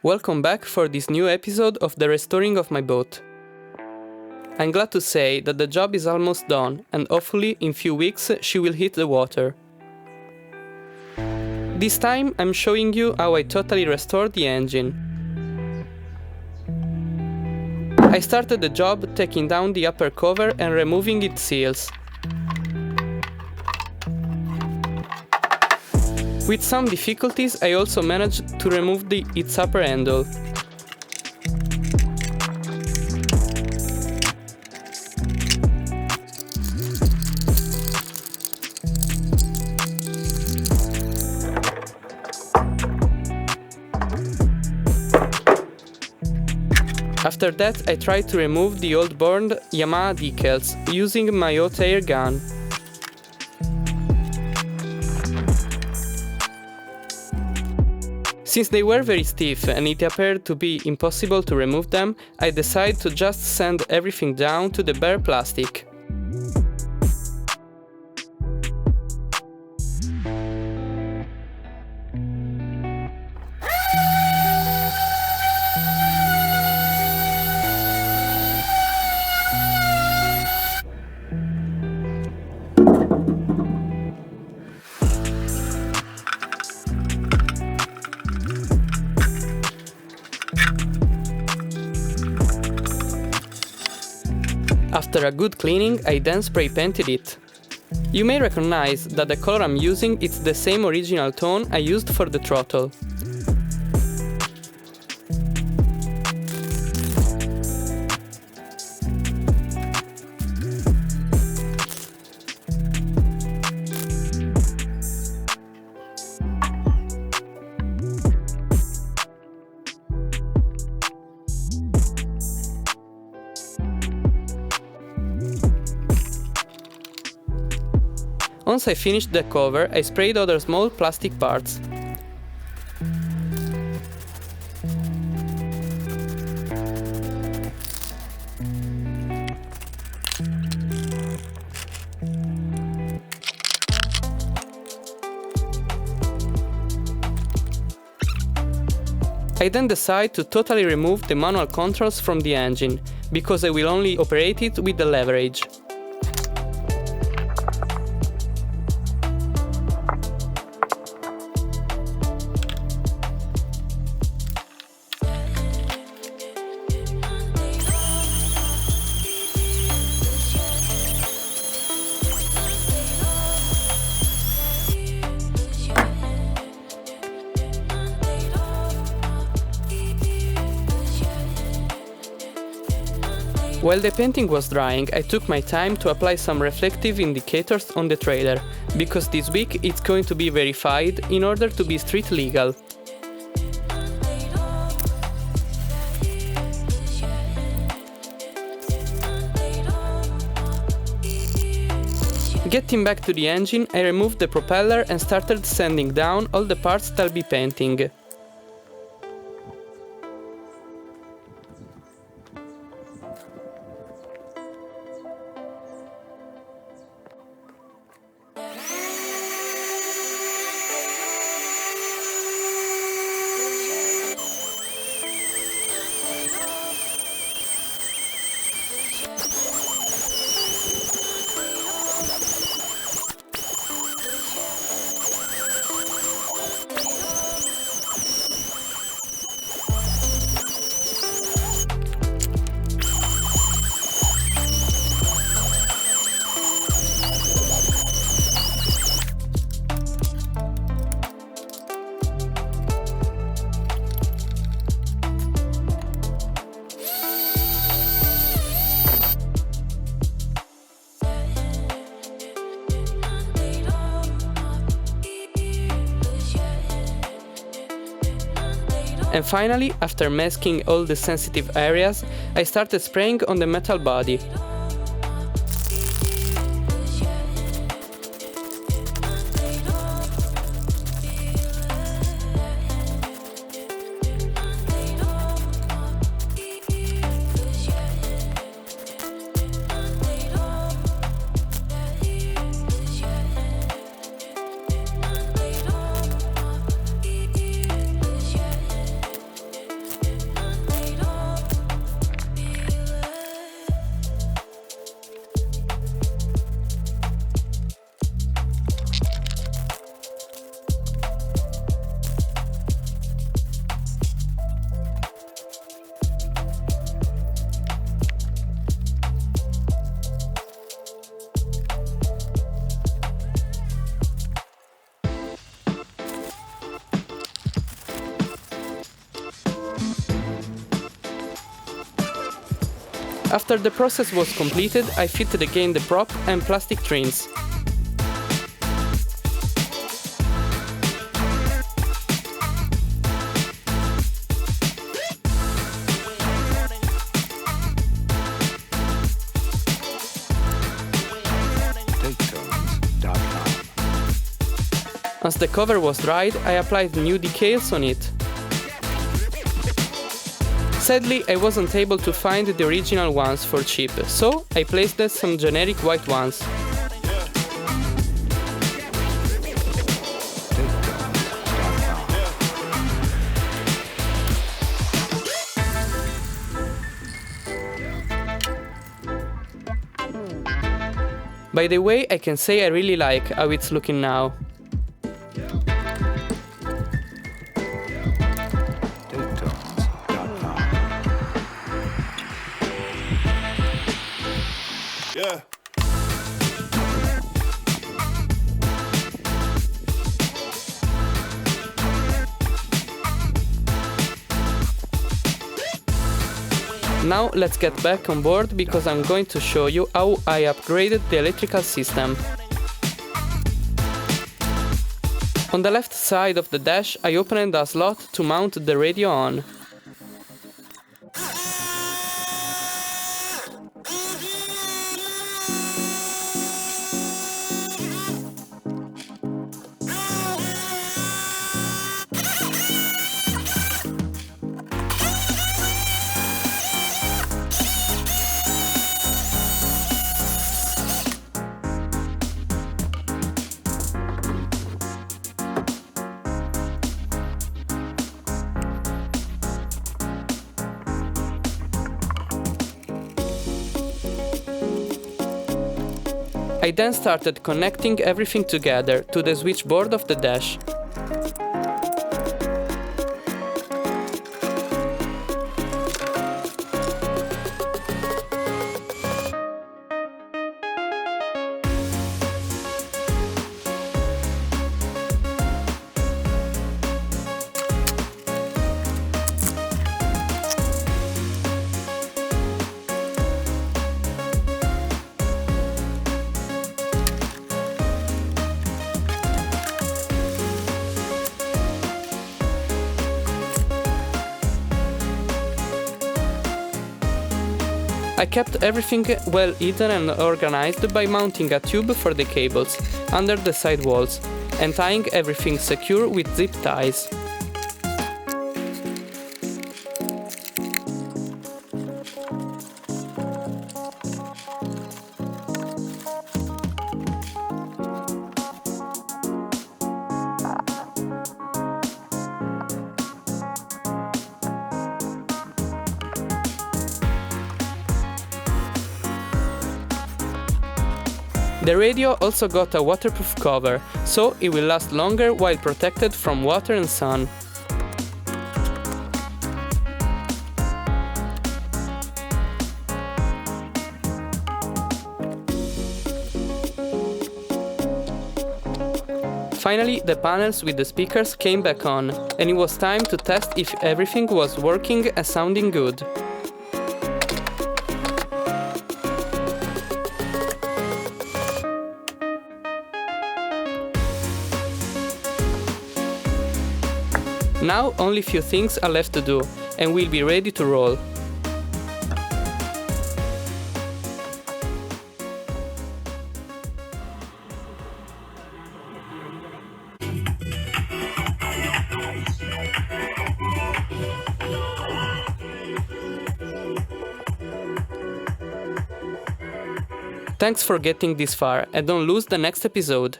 Welcome back for this new episode of the restoring of my boat. I'm glad to say that the job is almost done and hopefully in few weeks she will hit the water. This time I'm showing you how I totally restored the engine. I started the job taking down the upper cover and removing its seals. With some difficulties, I also managed to remove its upper handle. After that, I tried to remove the outboard Yamaha decals using my hot air gun. Since they were very stiff and it appeared to be impossible to remove them, I decided to just sand everything down to the bare plastic. After a good cleaning, I then spray painted it. You may recognize that the color I'm using is the same original tone I used for the throttle. Once I finished the cover, I sprayed other small plastic parts. I then decide to totally remove the manual controls from the engine, because I will only operate it with the leverage. While the painting was drying, I took my time to apply some reflective indicators on the trailer, because this week it's going to be verified in order to be street legal. Getting back to the engine, I removed the propeller and started sanding down all the parts that I'll be painting. And finally, after masking all the sensitive areas, I started spraying on the metal body. After the process was completed, I fitted again the prop and plastic trims. Once the cover was dried, I applied new decals on it. Sadly, I wasn't able to find the original ones for cheap, so I placed some generic white ones. By the way, I can say I really like how it's looking now. Yeah. Now let's get back on board because I'm going to show you how I upgraded the electrical system. On the left side of the dash I opened a slot to mount the radio on. I then started connecting everything together to the switchboard of the dash. I kept everything well hidden and organized by mounting a tube for the cables under the side walls and tying everything secure with zip ties. The radio also got a waterproof cover, so it will last longer while protected from water and sun. Finally, the panels with the speakers came back on, and it was time to test if everything was working and sounding good. Now only few things are left to do, and we'll be ready to roll. Thanks for getting this far, and don't lose the next episode.